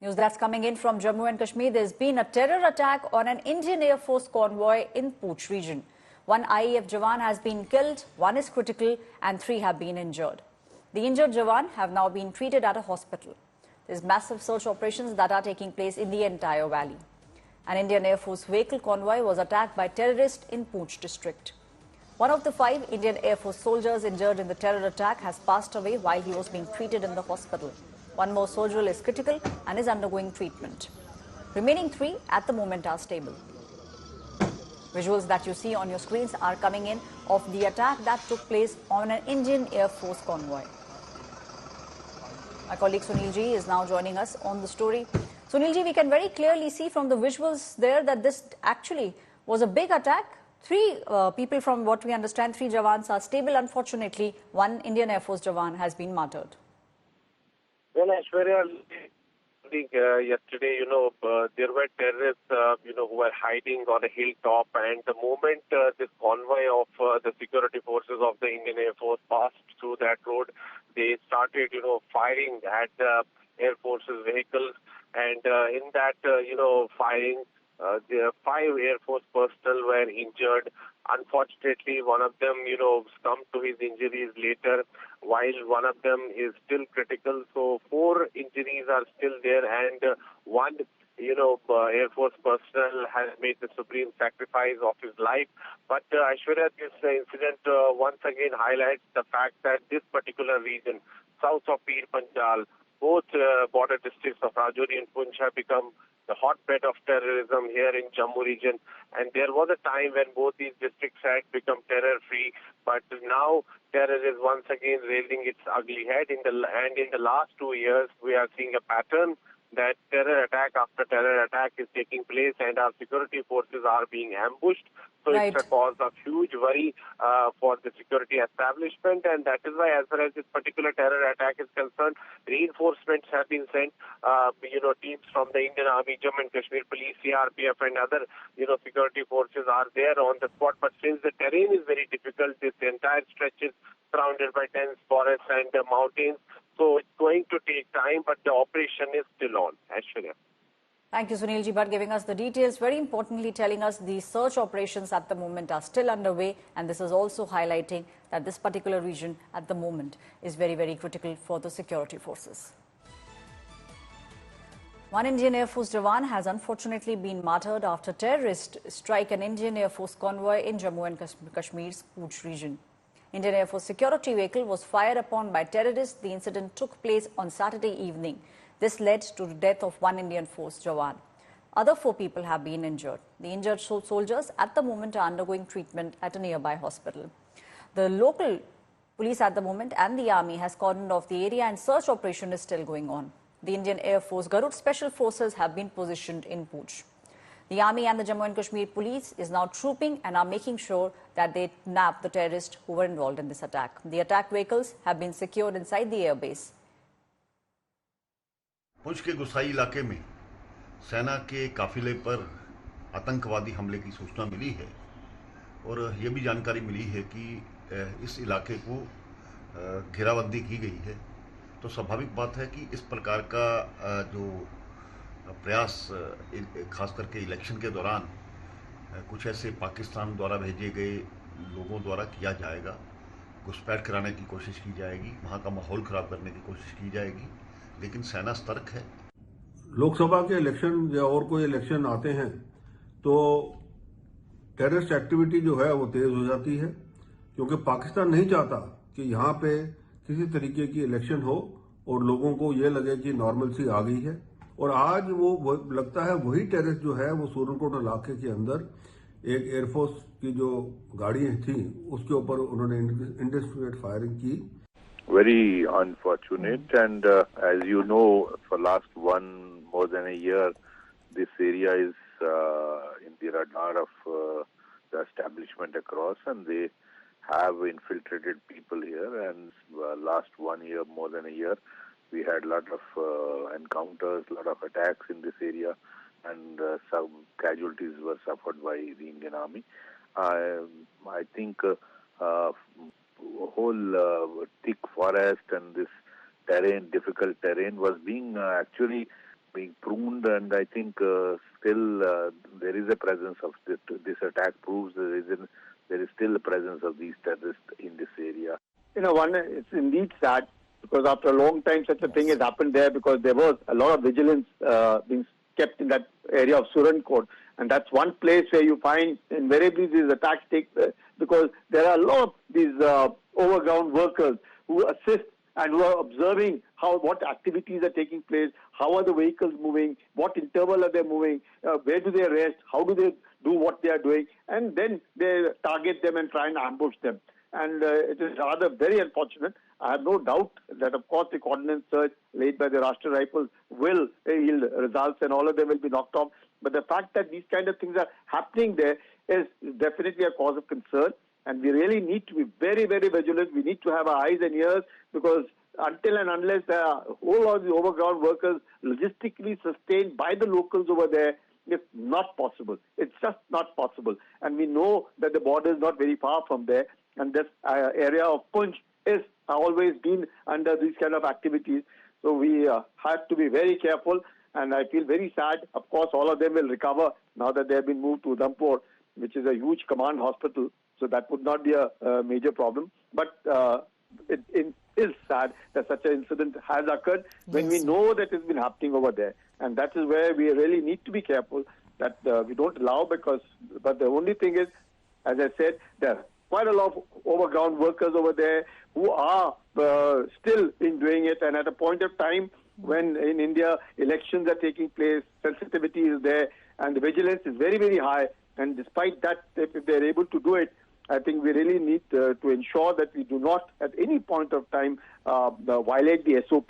News that's coming in from Jammu and Kashmir. There's been a terror attack on an Indian Air Force convoy in Poonch region. One IAF Jawan has been killed, one is critical, and 3 have been injured. The injured Jawan have now been treated at a hospital. There's massive search operations that are taking place in the entire valley. An Indian Air Force vehicle convoy was attacked by terrorists in Poonch district. One of the 5 Indian Air Force soldiers injured in the terror attack has passed away while he was being treated in the hospital. One more soldier is critical and is undergoing treatment. Remaining 3 at the moment are stable. Visuals that you see on your screens are coming in of the attack that took place on an Indian Air Force convoy. My colleague Sunil Ji is now joining us on the story. Sunil Ji, we can very clearly see from the visuals there that this actually was a big attack. 3 people, from what we understand, 3 Jawans are stable. Unfortunately, one Indian Air Force Jawan has been martyred. Well, Aishwarya, yesterday, there were terrorists, who were hiding on a hilltop, and the moment this convoy of the security forces of the Indian Air Force passed through that road, they started, firing at the Air Force's vehicles, and in that, firing, the 5 Air Force personnel were injured. Unfortunately, one of them, succumbed to his injuries later, while one of them is still critical. So 4 injuries are still there, and one, Air Force personnel has made the supreme sacrifice of his life. But Aishwarya, this incident once again highlights the fact that this particular region, south of Pir Panjal, both border districts of Rajouri and Poonch have become the hotbed of terrorism here in Jammu region. And there was a time when both these districts had become terror-free, but now terror is once again raising its ugly head. In the last 2 years, we are seeing a pattern that terror attack after terror attack is taking place, and our security forces are being ambushed. So Right. It's a cause of huge worry for the security establishment, and that is why, as far as this particular terror attack is concerned, reinforcements have been sent. Teams from the Indian Army, Jammu and Kashmir Police, CRPF, and other, security forces are there on the spot. But since the terrain is very difficult, this entire stretch is surrounded by dense forests and mountains. So it's going to take time, but the operation is still on. Aishwarya. Thank you, Sunil Ji, for giving us the details. Very importantly, telling us the search operations at the moment are still underway. And this is also highlighting that this particular region at the moment is very, very critical for the security forces. One Indian Air Force Jawan has unfortunately been martyred after terrorists strike an Indian Air Force convoy in Jammu and Kashmir's Poonch region. Indian Air Force security vehicle was fired upon by terrorists. The incident took place on Saturday evening. This led to the death of one Indian Force Jawan. Other 4 people have been injured. The injured soldiers at the moment are undergoing treatment at a nearby hospital. The local police at the moment and the army has cordoned off the area, and search operation is still going on. The Indian Air Force Garud Special Forces have been positioned in Poonch. The army and the Jammu and Kashmir police is now trooping and are making sure that they nab the terrorists who were involved in this attack. The attack vehicles have been secured inside the airbase. Poonch के गुसाई इलाके में सेना के काफिले पर आतंकवादी हमले की सूचना मिली है और ये भी जानकारी मिली है कि इस इलाके को घेराबंदी की गई है। तो स्वाभाविक बात है कि इस प्रकार का जो प्रयास खास करके इलेक्शन के दौरान कुछ ऐसे पाकिस्तान द्वारा भेजे गए लोगों द्वारा किया जाएगा। घुसपैठ कराने की कोशिश की जाएगी, वहाँ का माहौल खराब करने की कोशिश की जाएगी, लेकिन सेना सतर्क है। लोकसभा के इलेक्शन या और कोई इलेक्शन आते हैं तो टेररिस्ट एक्टिविटी जो है वो तेज हो जाती है, क्योंकि पाकिस्तान नहीं चाहता कि यहाँ पे किसी तरीके की इलेक्शन हो और लोगों को ये लगे कि नॉर्मलसी आ गई है। और आज वो लगता है वही टेररिस्ट जो है वो सूरनकोट इलाके के अंदर एक एयरफोर्स की जो गाड़ियां थी उसके ऊपर उन्होंने इंडिस्क्रिमिनेट फायरिंग की। Very unfortunate, and as you know, for last more than a year, this area is in the radar of the establishment across, and they have infiltrated people here. And last 1 year, more than a year, we had a lot of encounters, a lot of attacks in this area, and some casualties were suffered by the Indian Army. I think whole thick forest and this terrain, difficult terrain, was being actually being pruned, and I think still there is a presence of this attack proves there is still a presence of these terrorists in this area. It's indeed sad because after a long time such a thing has happened there, because there was a lot of vigilance being kept in that area of Surankote, and that's one place where you find invariably these attacks take place, because there are a lot of these overground workers who assist and who are observing what activities are taking place, how are the vehicles moving, what interval are they moving, where do they rest, how do they do what they are doing, and then they target them and try and ambush them. And it is rather very unfortunate. I have no doubt that, of course, the coordinate search laid by the Rashtriya Rifles will yield results and all of them will be knocked off. But the fact that these kind of things are happening there is definitely a cause of concern. And we really need to be very, very vigilant. We need to have our eyes and ears, because until and unless there are a whole lot of the overground workers logistically sustained by the locals over there, it's not possible. It's just not possible. And we know that the border is not very far from there. And this area of Poonch is always been under these kind of activities. So we have to be very careful. And I feel very sad. Of course, all of them will recover now that they have been moved to Udhampur, which is a huge command hospital. So that would not be a major problem. But it is sad that such an incident has occurred when we know that it's been happening over there. And that is where we really need to be careful that we don't allow, but the only thing is, as I said, there are quite a lot of overground workers over there who are still in doing it. And at a point of time when in India elections are taking place, sensitivity is there and the vigilance is very, very high. And despite that, if they're able to do it, I think we really need to ensure that we do not at any point of time violate the SOP.